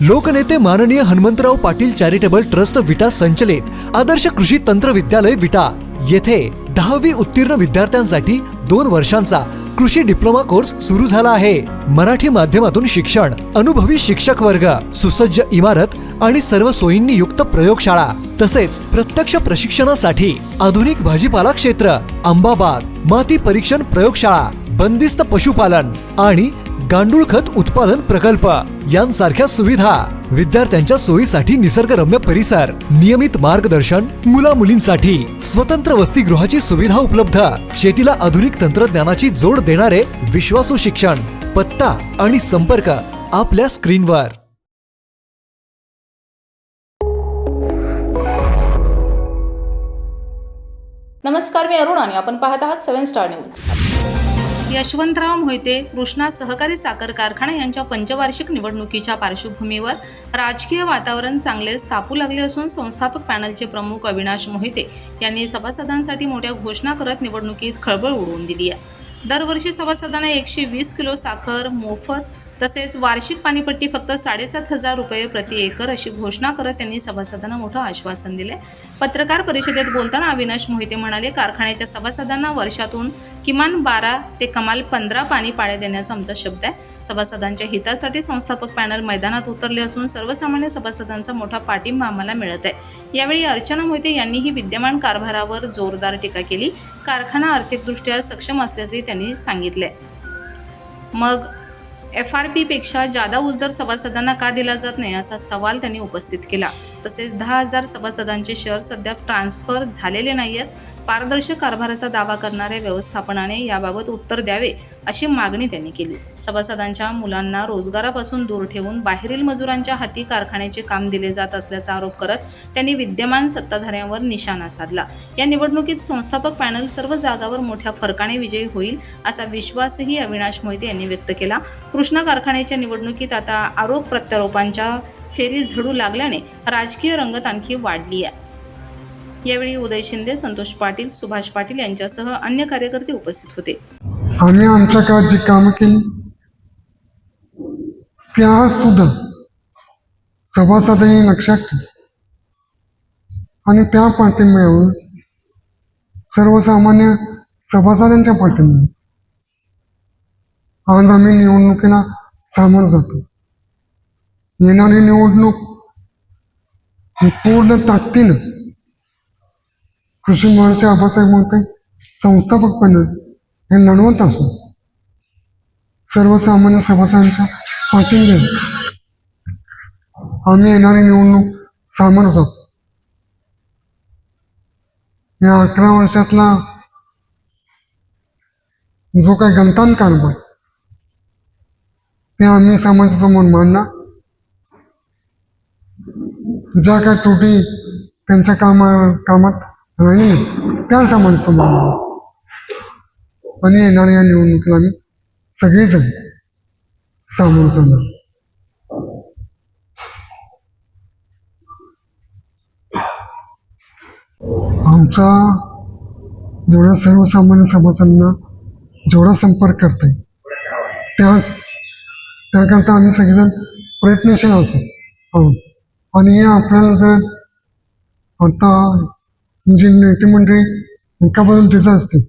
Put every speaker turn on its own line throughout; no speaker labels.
लोकनेते माननीय Hanumantrao Patil charitable trust विटा संचलित आदर्श कृषी तंत्र विद्यालय विटा येथे 10वी उत्तीर्ण विद्यार्थ्यांसाठी 2 वर्षांचा कृषी डिप्लोमा कोर्स सुरू झाला आहे। मराठी माध्यमातून शिक्षण, अनुभवी शिक्षक वर्ग, सुसज्ज इमारत आणि सर्व सोयींनी युक्त प्रयोगशाळा तसेच प्रत्यक्ष प्रशिक्षणासाठी आधुनिक भाजीपाला क्षेत्र, आंबा बाग, माती परीक्षण प्रयोगशाळा, बंदिस्त पशुपालन आणि गांडूळ खत उत्पादन प्रकल्प यांसारख्या सुविधा, विद्यार्थ्यांच्या सोयीसाठी निसर्गरम्य परिसर, नियमित मार्गदर्शन, मुला मुलींसाठी स्वतंत्र वसतिगृहाची सुविधा उपलब्ध, शेतीला आधुनिक तंत्रज्ञानाची जोड देणारे विश्वासू शिक्षण। पत्ता आणि संपर्क आपल्या स्क्रीनवर।
नमस्कार, मी अरुण आणि आपण पाहत आहात 7 स्टार न्यूज।
यशवंतराव मोहिते कृष्णा सहकारी साखर कारखाना यांच्या पंचवार्षिक निवडणुकीच्या पार्श्वभूमीवर राजकीय वातावरण चांगले तापू लागले असून संस्थापक पॅनलचे प्रमुख अविनाश मोहिते यांनी सभासदांसाठी मोठ्या घोषणा करत निवडणुकीत खळबळ उडवून दिली आहे। दरवर्षी सभासदांना 120 किलो साखर मोफत तसेच वार्षिक पाणीपट्टी फक्त 7,500 रुपये प्रति एकर अशी घोषणा करत त्यांनी सभासदांना मोठं आश्वासन दिले। पत्रकार परिषदेत बोलताना अविनाश मोहिते म्हणाले, कारखान्याच्या सभासदांना वर्षातून किमान 12 ते कमाल 15 पाणी पाळ्या देण्याचा आमचा शब्द आहे। सभासदांच्या हितासाठी संस्थापक पॅनल मैदानात उतरले असून सर्वसामान्य सभासदांचा मोठा पाठिंबा आम्हाला मिळत आहे। यावेळी अर्चना मोहिते यांनीही विद्यमान कारभारावर जोरदार टीका केली। कारखाना आर्थिकदृष्ट्या सक्षम असल्याचे त्यांनी सांगितले। मग FRP पेक्षा जादा उजदर सभासदांना का दिला जात नाही असा सवाल त्यांनी उपस्थित केला। तसेच 10,000 सभासदांचे शेअर सध्या ट्रान्सफर झालेले नाहीत। पारदर्शक कारभाराचा दावा करणाऱ्या व्यवस्थापनाने याबाबत उत्तर द्यावे अशी मागणी त्यांनी केली। सभासदांच्या मुलांना रोजगारापासून दूर ठेवून बाहेरील मजुरांच्या हाती कारखान्याचे काम दिले जात असल्याचा आरोप करत त्यांनी विद्यमान सत्ताधाऱ्यांवर निशाणा साधला। या निवडणुकीत संस्थापक पॅनल सर्व जागावर मोठ्या फरकाने विजयी होईल असा विश्वासही अविनाश मोहिते यांनी व्यक्त केला। कृष्णा कारखान्याच्या निवडणुकीत आता आरोप प्रत्यारोपांच्या फेरी झडू लागल्याने राजकीय रंगत आणखी वाढली आहे। यावेळी उदय शिंदे, संतोष पाटील, सुभाष पाटील यांच्यासह अन्य कार्यकर्ते उपस्थित होते।
आम्ही आमच्या काळात जी कामं केली त्या सुद्धा सभासदांनी लक्षात ठेवली आणि त्या पाठिंब्यावर सर्वसामान्य सभासदांच्या पाठिंब्यावर आज आम्ही निवडणुकीला सामोरं जातो। येणारी निवडणूक ही पूर्ण ताकदीनं कृषी महर्षी आबासाहेब मोहिते संस्थापक पॅनल हे लढवत असून सर्वसामान्य सभासदांच्या पाठिंब्याने आम्ही येणारी निवडणूक सामोरं जातो। या 11 वर्षातला जो काही गंतान कारभार ते आम्ही समाजासमोर मांडला। ज्या काही त्रुटी त्यांच्या कामात राहिली त्या समाजासमोर आणि येणाऱ्या या निवडणुकीला आम्ही सगळेजण सामोरं जाणार। आमचा जेवढा सर्वसामान्य सभासदांना जेवढा संपर्क करता येईल त्याकरता आम्ही सगळेजण प्रयत्नशील आहोत। आणि हे आपल्याला जर आता जी नेते मंडळी एकाबद्दल दिसत असते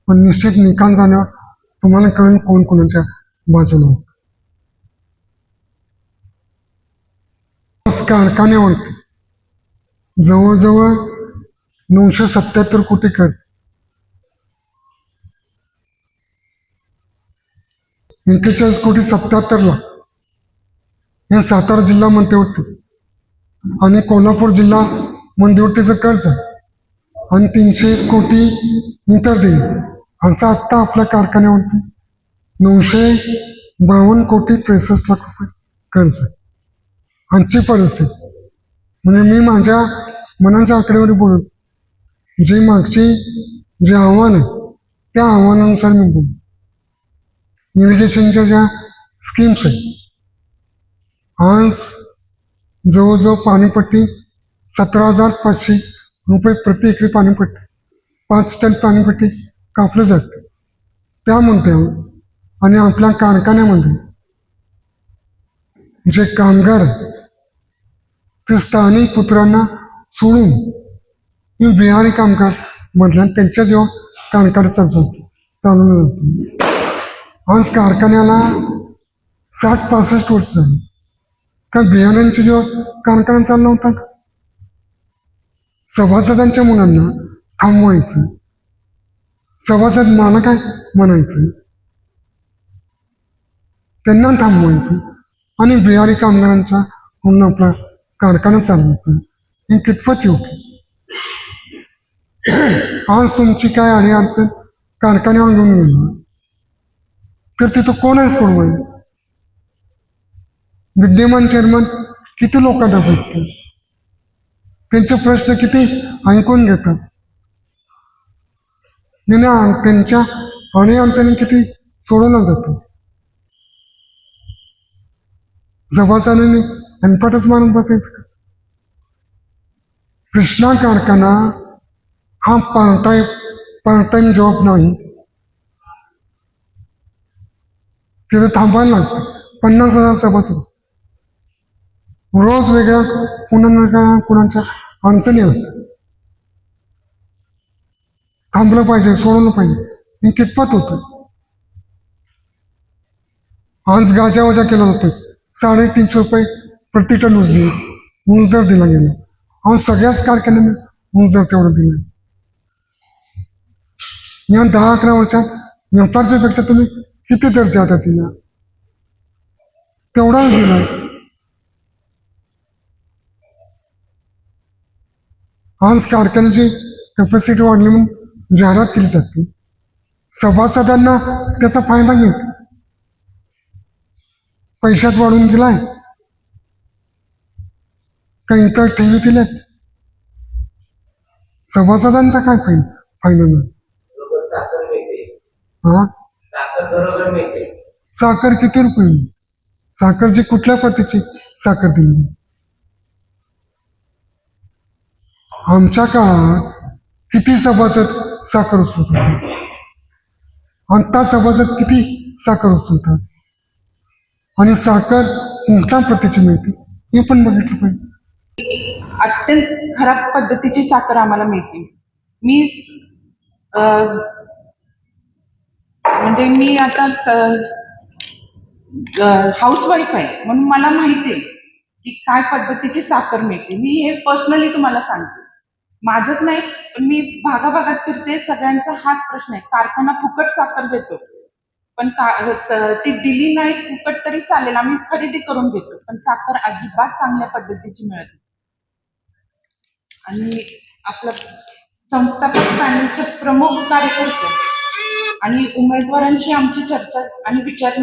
पण निश्चित निकाल झाल्यावर तुम्हाला कळेल कोण कोणाच्या बाजूला। कारखान्यावरती जवळजवळ 977 कोटी खर्च, 41,77,00,000 हे सातारा जिल्हा मंत्रिवरती आणि कोल्हापूर जिल्हा मंत्रिवरतीचं कर्ज आणि 301 कोटी इतर देणे असं आत्ता आपल्या कारखान्यावरती 952 कोटी 63 लाख रुपये कर्ज आहे। आजची परिस्थिती म्हणजे मी माझ्या मनाच्या आकडेवारी बोलत जी मागची जे आव्हान आहे त्या आव्हानानुसार मी बोलतो। इरिगेशनच्या ज्या स्कीम्स आहेत आज जवळजवळ पाणीपट्टी 17,500 रुपये प्रति एकरी पाणीपट्टी, 5 टन पाणीपट्टी कापलं जातं त्या म्हणते। आणि आपल्या कारखान्यामध्ये जे कामगार ते स्थानिक पुत्रांना सोडून मी बिहारी कामगार मधल्या त्यांच्या जेव्हा कारखाना चालवलं जातो. आज कारखान्याला 60-65 वर्ष झाली. का बिहाऱ्यांचे जेव्हा कारखाना चालला होता, सभासदांच्या मुलांना थांबवायचं, सभासद मला काय म्हणायचं, त्यांना थांबवायचं आणि बिहारी कामगारांच्या म्हणून आपला कारखाना चालवायचा. हे कितपत योग्य? आज तुमची काय आणि अडचण कारखान्यावर घेऊन गेला तर तिथं कोण आहे सोडवायला? विद्यमान चेअरमन किती लोकांना भेटतात, त्यांचे प्रश्न किती ऐकून घेतात, त्यांच्या आणि अडचणी किती सोडवल्या जातात. सभासदांनी हनपाटच मारून बसायचं का? कृष्णा कारखाना हा पार्ट टाइम जॉब नाही. तिथे थांबायला लागतं. 50,000 सभासद रोज वेगळ्या कुणाच्या अडचणी असतात. थांबलं पाहिजे, सोडवलं पाहिजे. हे कितपत होतं? आज गाजावाजा केला जातो. 350 रुपये प्रति टन ऊस दर दिला गेला. आज सगळ्याच कारखान्याने ऊस दर तेवढं दिलं. या 10-11 वर्षात एफआरपी पेक्षा तुम्ही किती दर जाता दिला? तेवढाच दिला. आज कारखान्याची कॅपॅसिटी वाढली म्हणून जाहिरात केली जाते. सभासदांना त्याचा फायदा घेतो. पैशात वाढवून दिलाय का इतर ठेवी दिल्यात? सभासदांचा काय फायदा नाही. हा, साखर किती रुपये? साखरची कुठल्या पद्धतीची साखर दिली? आमच्या काळात किती सभासद साखर उचलतात, आता सभासद किती साखर उचलतात, आणि साखर कोणत्या पद्धतीची मिळते हे पण बघितलं पाहिजे.
अत्यंत खराब पद्धतीची साखर आम्हाला मिळते. मी आता हाऊसवाईफ आहे म्हणून मला माहिती आहे की काय पद्धतीची साखर मिळते. मी हे पर्सनली तुम्हाला सांगते. माझंच नाही, पण मी भागाभागात फिरते. सगळ्यांचा हाच प्रश्न आहे. कारखाना फुकट साखर देतो, पण ती दिली नाही फुकट तरी चालेल, आम्ही खरेदी करून घेतो, पण साखर अजिबात चांगल्या पद्धतीची मिळत नाही. आणि आपलं संस्थापक पॅनलचे प्रमुख कार्यकर्ते आणि उमेदवारांशी आमची चर्चा आणि विचार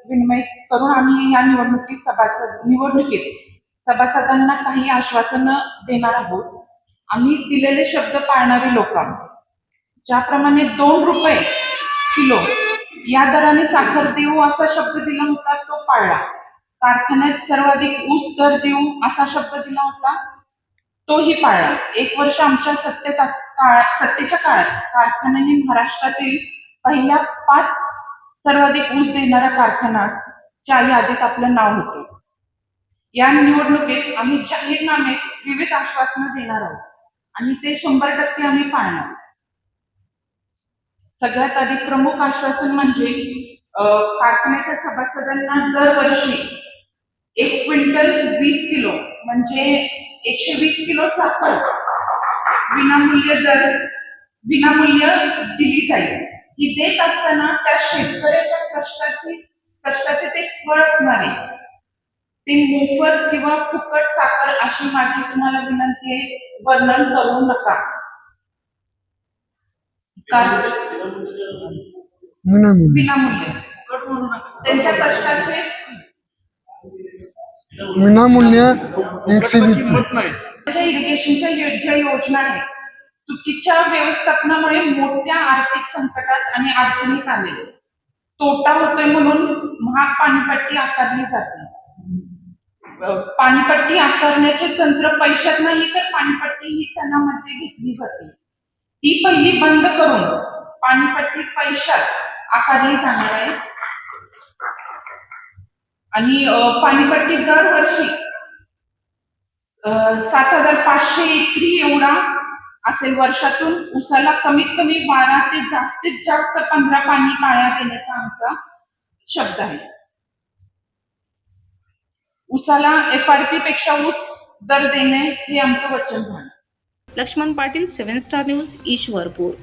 विनिमय करून आम्ही या निवडणुकीत सभासदांना काही आश्वासनं देणार आहोत. आम्ही दिलेले शब्द पाळणारी लोक आहोत. ज्याप्रमाणे 2 रुपये किलो या दराने साखर देऊ असा शब्द दिला होता, तो पाळला. कारखान्यात सर्वाधिक ऊस दर देऊ असा शब्द दिला होता, तोही पाळला. 1 वर्ष आमच्या सत्तेच्या काळात कारखान्याने महाराष्ट्रातील पहिल्या 5 सर्वाधिक ऊस देणाऱ्या कारखान्याच्या यादीत आपलं नाव होतं. या निवडणुकीत आम्ही जाहीरनाम्यात विविध आश्वासनं देणार आहोत आणि ते 100% आम्ही पाळणार. सगळ्यात आधी प्रमुख आश्वासन म्हणजे कारखान्याच्या सभासदांना दरवर्षी 1 क्विंटल 20 किलो म्हणजे 120 किलो साखर विनामूल्य दिली जाईल. ही देत असताना त्या शेतकऱ्याच्या कष्टाचे ते फळ असणार आहे. ते मोफत किंवा फुकट साखर अशी माझी तुम्हाला विनंती आहे, वर्णन करू नका. विनामूल्य त्यांच्या कष्टाचे
विनामूल्य 120
इरिगेशनच्या ज्या योजना आहेत, चुकीच्या व्यवस्थापनामुळे मोठ्या आर्थिक संकटात आणि अडचणीत आले. तोटा होतोय म्हणून महाग पाणीपट्टी आकारली जाते. पाणीपट्टी आकारण्याचे तंत्र पैशात नाही तर पाणीपट्टी ही टनामध्ये घेतली जाते. ती पहिली बंद करून पाणीपट्टी पैशात आकारली जाणार आहे. आणि पाणीपट्टी दरवर्षी 7,500 एकरी एवढा असेल वर्षातून. उसाला कमीत कमी 12 ते जास्तीत जास्त 15 पाणी पाळ्या देण्याचा आमचा शब्द आहे. उसाला FRP पेक्षा ऊस दर देणे हे आमचं वचन आहे.
Laxman Patil, 7 star news, Ishwarpur.